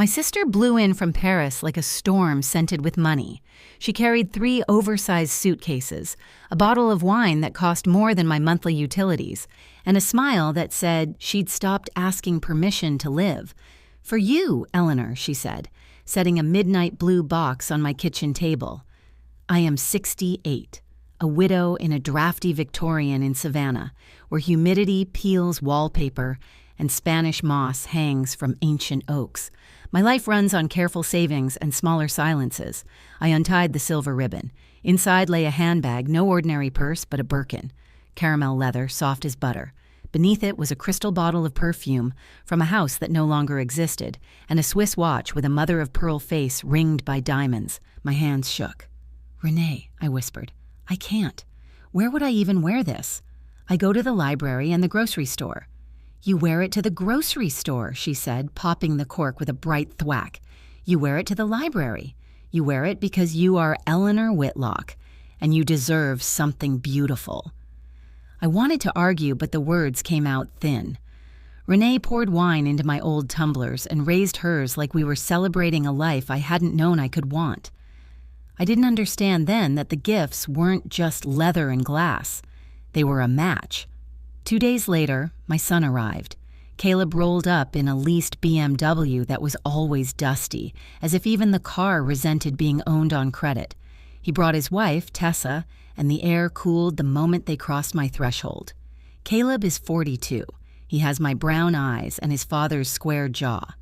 My sister blew in from Paris like a storm scented with money. She carried 3 oversized suitcases, a bottle of wine that cost more than my monthly utilities, and a smile that said she'd stopped asking permission to live. "For you, Eleanor," she said, setting a midnight blue box on my kitchen table. I am 68, a widow in a drafty Victorian in Savannah, where humidity peels wallpaper and Spanish moss hangs from ancient oaks. My life runs on careful savings and smaller silences. I untied the silver ribbon. Inside lay a handbag, no ordinary purse, but a Birkin. Caramel leather, soft as butter. Beneath it was a crystal bottle of perfume from a house that no longer existed, and a Swiss watch with a mother-of-pearl face ringed by diamonds. My hands shook. "Renee," I whispered, "I can't. Where would I even wear this? I go to the library and the grocery store." "You wear it to the grocery store," she said, popping the cork with a bright thwack. "You wear it to the library. You wear it because you are Eleanor Whitlock, and you deserve something beautiful." I wanted to argue, but the words came out thin. Renee poured wine into my old tumblers and raised hers like we were celebrating a life I hadn't known I could want. I didn't understand then that the gifts weren't just leather and glass. They were a match. 2 days later, my son arrived. Caleb rolled up in a leased BMW that was always dusty, as if even the car resented being owned on credit. He brought his wife, Tessa, and the air cooled the moment they crossed my threshold. Caleb is 42. He has my brown eyes and his father's square jaw.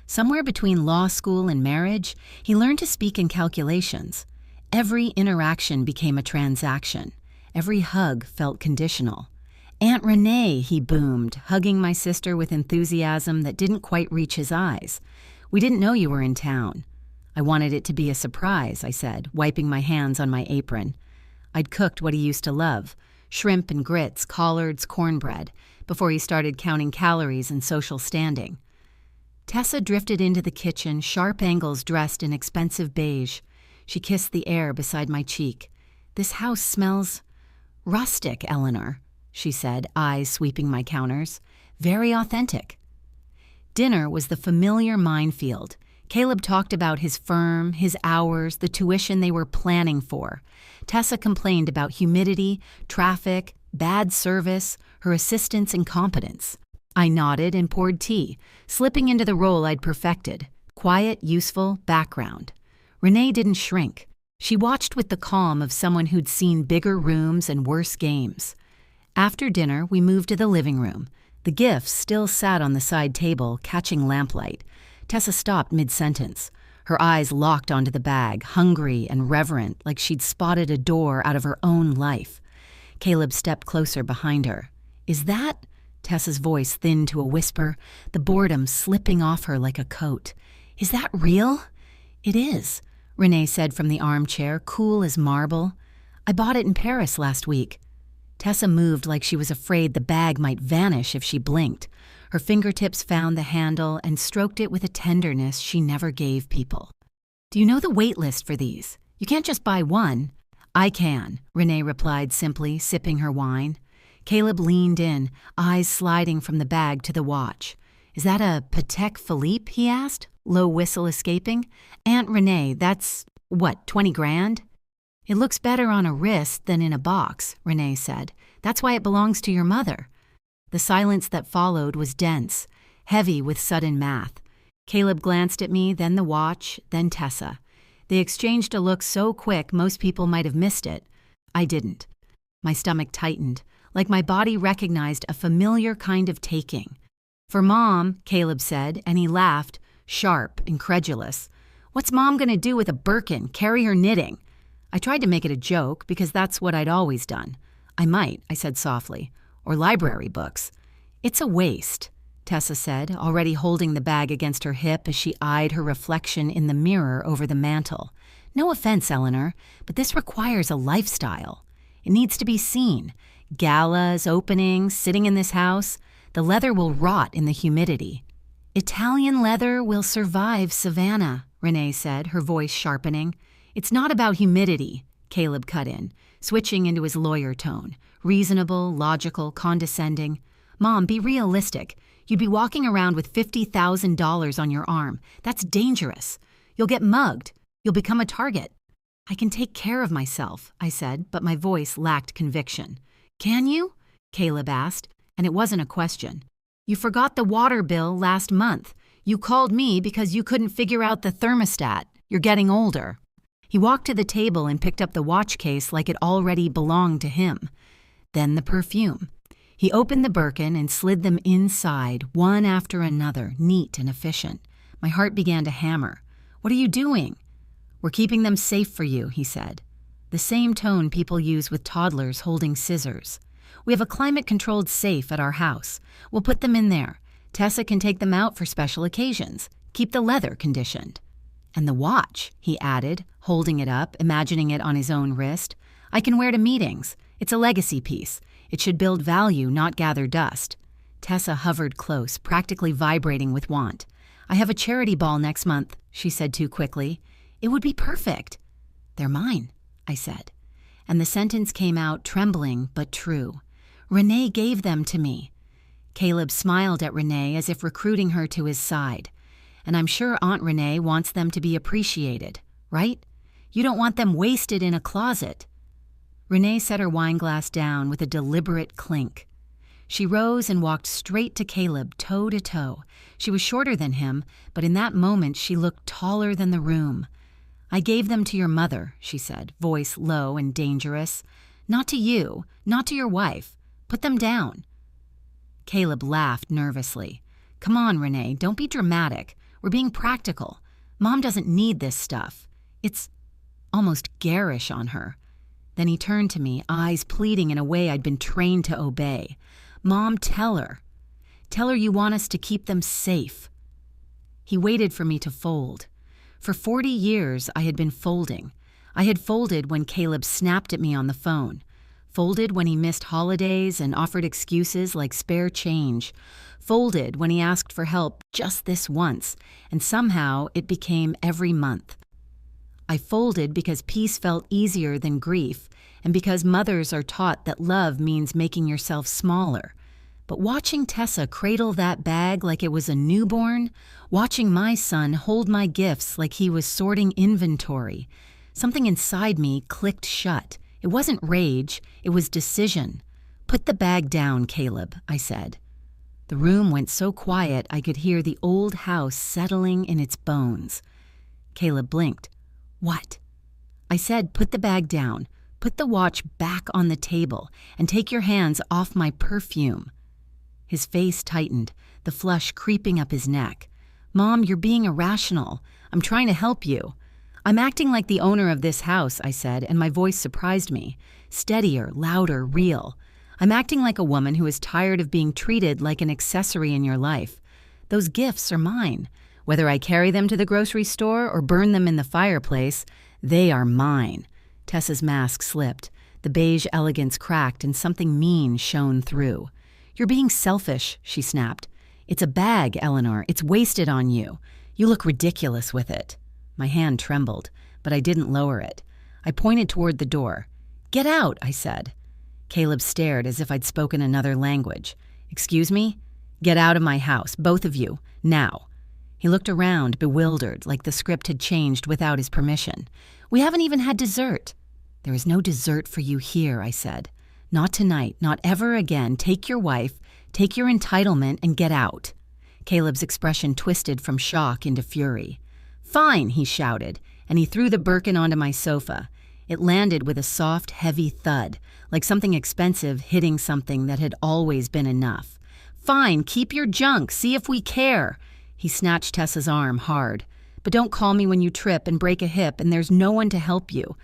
Somewhere between law school and marriage, he learned to speak in calculations. Every interaction became a transaction. Every hug felt conditional. "Aunt Renee," he boomed, hugging my sister with enthusiasm that didn't quite reach his eyes. "We didn't know you were in town." "I wanted it to be a surprise," I said, wiping my hands on my apron. I'd cooked what he used to love, shrimp and grits, collards, cornbread, before he started counting calories and social standing. Tessa drifted into the kitchen, sharp angles dressed in expensive beige. She kissed the air beside my cheek. "This house smells rustic, Eleanor," she said, eyes sweeping my counters. "Very authentic." Dinner was the familiar minefield. Caleb talked about his firm, his hours, the tuition they were planning for. Tessa complained about humidity, traffic, bad service, her assistant's incompetence. I nodded and poured tea, slipping into the role I'd perfected. Quiet, useful, background. Renee didn't shrink. She watched with the calm of someone who'd seen bigger rooms and worse games. After dinner, we moved to the living room. The gifts still sat on the side table, catching lamplight. Tessa stopped mid-sentence. Her eyes locked onto the bag, hungry and reverent, like she'd spotted a door out of her own life. Caleb stepped closer behind her. "Is that—" Tessa's voice thinned to a whisper, the boredom slipping off her like a coat. "Is that real?" "It is," Renee said from the armchair, cool as marble. "I bought it in Paris last week." Tessa moved like she was afraid the bag might vanish if she blinked. Her fingertips found the handle and stroked it with a tenderness she never gave people. "Do you know the wait list for these? You can't just buy one." "I can," Renee replied simply, sipping her wine. Caleb leaned in, eyes sliding from the bag to the watch. "Is that a Patek Philippe?" he asked, low whistle escaping. "Aunt Renee, that's, what, 20 grand? "It looks better on a wrist than in a box," Renee said. "That's why it belongs to your mother." The silence that followed was dense, heavy with sudden math. Caleb glanced at me, then the watch, then Tessa. They exchanged a look so quick most people might have missed it. I didn't. My stomach tightened, like my body recognized a familiar kind of taking. "For Mom," Caleb said, and he laughed, sharp, incredulous. "What's Mom going to do with a Birkin? Carry her knitting?" I tried to make it a joke because that's what I'd always done. "I might," I said softly. "Or library books." "It's a waste," Tessa said, already holding the bag against her hip as she eyed her reflection in the mirror over the mantel. "No offense, Eleanor, but this requires a lifestyle. It needs to be seen. Galas, openings, sitting in this house. The leather will rot in the humidity." "Italian leather will survive Savannah," Renee said, her voice sharpening. "It's not about humidity," Caleb cut in, switching into his lawyer tone, reasonable, logical, condescending. "Mom, be realistic. You'd be walking around with $50,000 on your arm. That's dangerous. You'll get mugged. You'll become a target. I can take care of myself, I said, but my voice lacked conviction. Can you? Caleb asked, and it wasn't a question. You forgot the water bill last month. You called me because you couldn't figure out the thermostat. You're getting older. He walked to the table and picked up the watch case like it already belonged to him. Then the perfume. He opened the Birkin and slid them inside, one after another, neat and efficient. My heart began to hammer. What are you doing? We're keeping them safe for you, he said. The same tone people use with toddlers holding scissors. We have a climate-controlled safe at our house. We'll put them in there. Tessa can take them out for special occasions. Keep the leather conditioned. And the watch, he added, holding it up, imagining it on his own wrist. I can wear to meetings. It's a legacy piece. It should build value, not gather dust. Tessa hovered close, practically vibrating with want. I have a charity ball next month, she said too quickly. It would be perfect. They're mine, I said. And the sentence came out trembling but true. Renee gave them to me. Caleb smiled at Renee as if recruiting her to his side. And I'm sure Aunt Renee wants them to be appreciated, right? You don't want them wasted in a closet. Renee set her wine glass down with a deliberate clink. She rose and walked straight to Caleb, toe to toe. She was shorter than him, but in that moment she looked taller than the room. I gave them to your mother, she said, voice low and dangerous. Not to you, not to your wife. Put them down. Caleb laughed nervously. Come on, Renee, don't be dramatic. We're being practical. Mom doesn't need this stuff. It's almost garish on her. Then he turned to me, eyes pleading in a way I'd been trained to obey. Mom, tell her. Tell her you want us to keep them safe. He waited for me to fold. For 40 years, I had been folding. I had folded when Caleb snapped at me on the phone. Folded when he missed holidays and offered excuses like spare change. Folded when he asked for help just this once, and somehow it became every month. I folded because peace felt easier than grief, and because mothers are taught that love means making yourself smaller. But watching Tessa cradle that bag like it was a newborn, watching my son hold my gifts like he was sorting inventory, something inside me clicked shut. It wasn't rage, it was decision. Put the bag down, Caleb, I said. The room went so quiet I could hear the old house settling in its bones. Caleb blinked. What? I said, put the bag down, put the watch back on the table, and take your hands off my perfume. His face tightened, the flush creeping up his neck. Mom, you're being irrational. I'm trying to help you. I'm acting like the owner of this house, I said, and my voice surprised me. Steadier, louder, real. I'm acting like a woman who is tired of being treated like an accessory in your life. Those gifts are mine. Whether I carry them to the grocery store or burn them in the fireplace, they are mine. Tessa's mask slipped. The beige elegance cracked and something mean shone through. You're being selfish, she snapped. It's a bag, Eleanor. It's wasted on you. You look ridiculous with it. My hand trembled, but I didn't lower it. I pointed toward the door. Get out, I said. Caleb stared as if I'd spoken another language. Excuse me? Get out of my house, both of you, now. He looked around, bewildered, like the script had changed without his permission. We haven't even had dessert. There is no dessert for you here, I said. Not tonight, not ever again. Take your wife, take your entitlement, and get out. Caleb's expression twisted from shock into fury. Fine, he shouted, and he threw the Birkin onto my sofa. It landed with a soft, heavy thud, like something expensive hitting something that had always been enough. Fine, keep your junk, see if we care. He snatched Tessa's arm hard. But don't call me when you trip and break a hip and there's no one to help you.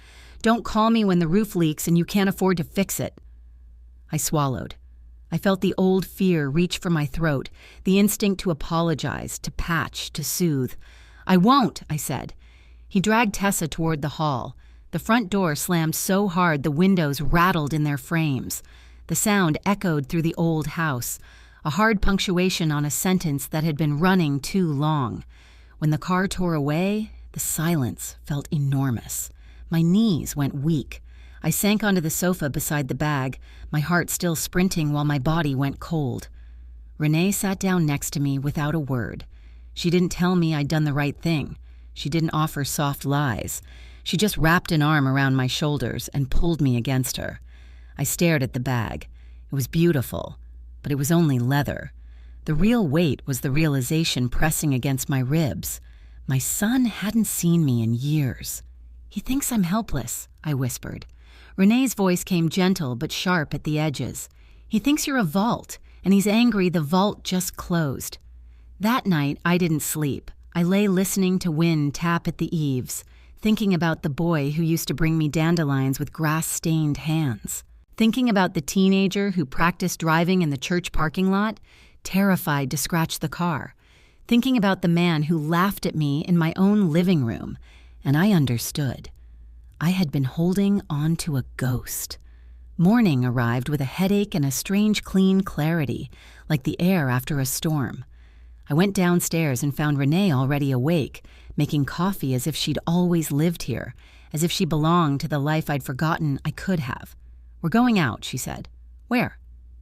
Don't call me when the roof leaks and you can't afford to fix it. I swallowed. I felt the old fear reach for my throat, the instinct to apologize, to patch, to soothe. I won't, I said. He dragged Tessa toward the hall. The front door slammed so hard the windows rattled in their frames. The sound echoed through the old house, a hard punctuation on a sentence that had been running too long. When the car tore away, the silence felt enormous. My knees went weak. I sank onto the sofa beside the bag, my heart still sprinting while my body went cold. Renee sat down next to me without a word. She didn't tell me I'd done the right thing. She didn't offer soft lies. She just wrapped an arm around my shoulders and pulled me against her. I stared at the bag. It was beautiful, but it was only leather. The real weight was the realization pressing against my ribs. My son hadn't seen me in years. "He thinks I'm helpless," I whispered. Renee's voice came gentle but sharp at the edges. "He thinks you're a vault, and he's angry the vault just closed." That night, I didn't sleep. I lay listening to wind tap at the eaves, thinking about the boy who used to bring me dandelions with grass-stained hands, thinking about the teenager who practiced driving in the church parking lot, terrified to scratch the car, thinking about the man who laughed at me in my own living room, and I understood. I had been holding on to a ghost. Morning arrived with a headache and a strange clean clarity, like the air after a storm. I went downstairs and found Renee already awake, making coffee as if she'd always lived here, as if she belonged to the life I'd forgotten I could have. "We're going out," she said. "Where?"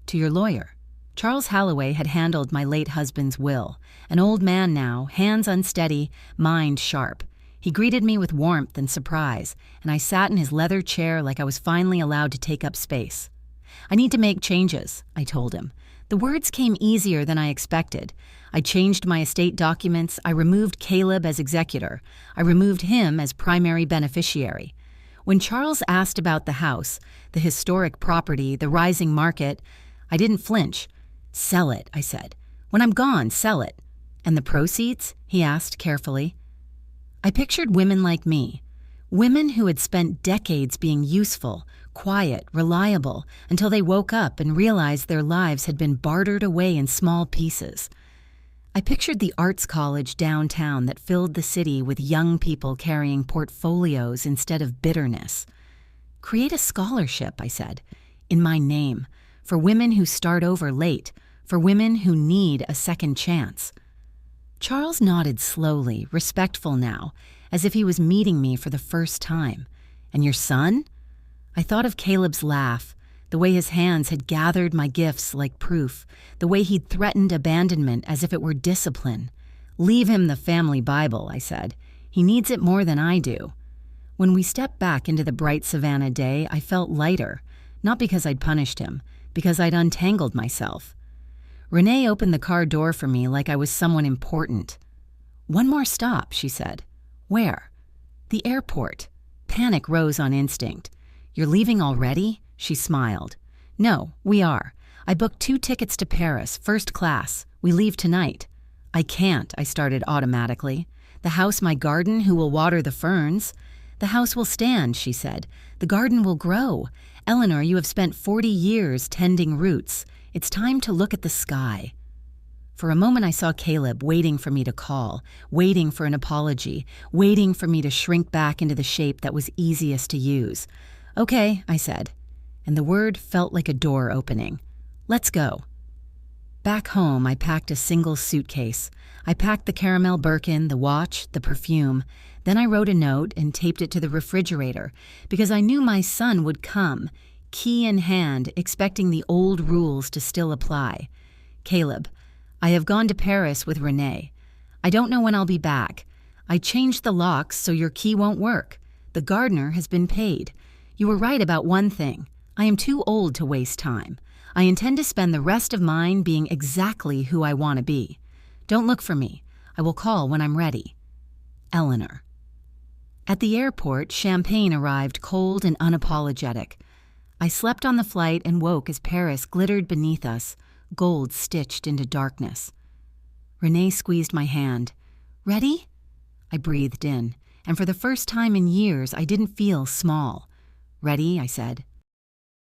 "To your lawyer." Charles Halloway had handled my late husband's will, an old man now, hands unsteady, mind sharp. He greeted me with warmth and surprise, and I sat in his leather chair like I was finally allowed to take up space. "I need to make changes," I told him. The words came easier than I expected. I changed my estate documents. I removed Caleb as executor. I removed him as primary beneficiary. When Charles asked about the house, the historic property, the rising market, I didn't flinch. "Sell it," I said. "When I'm gone, sell it." "And the proceeds?" he asked carefully. I pictured women like me, women who had spent decades being useful, quiet, reliable, until they woke up and realized their lives had been bartered away in small pieces. I pictured the arts college downtown that filled the city with young people carrying portfolios instead of bitterness. "Create a scholarship," I said, "in my name, for women who start over late, for women who need a second chance." Charles nodded slowly, respectful now, as if he was meeting me for the first time. "And your son?" I thought of Caleb's laugh, the way his hands had gathered my gifts like proof, the way he'd threatened abandonment as if it were discipline. "Leave him the family Bible," I said. "He needs it more than I do." When we stepped back into the bright Savannah day, I felt lighter, not because I'd punished him, because I'd untangled myself. Renee opened the car door for me like I was someone important. "One more stop," she said. "Where?" "The airport." Panic rose on instinct. "You're leaving already?" She smiled. "No, we are. I booked 2 tickets to Paris, first class. We leave tonight." "I can't," I started automatically. "The house, my garden, who will water the ferns?" "The house will stand," she said. "The garden will grow. Eleanor, you have spent 40 years tending roots. It's time to look at the sky." For a moment I saw Caleb waiting for me to call, waiting for an apology, waiting for me to shrink back into the shape that was easiest to use. "Okay," I said, and the word felt like a door opening. "Let's go." Back home, I packed a single suitcase. I packed the caramel Birkin, the watch, the perfume. Then I wrote a note and taped it to the refrigerator because I knew my son would come, key in hand, expecting the old rules to still apply. "Caleb, I have gone to Paris with Renee. I don't know when I'll be back. I changed the locks so your key won't work. The gardener has been paid. You were right about one thing. I am too old to waste time. I intend to spend the rest of mine being exactly who I want to be. Don't look for me. I will call when I'm ready. Eleanor." At the airport, champagne arrived cold and unapologetic. I slept on the flight and woke as Paris glittered beneath us, gold stitched into darkness. Renee squeezed my hand. "Ready?" I breathed in, and for the first time in years I didn't feel small. "Ready," I said.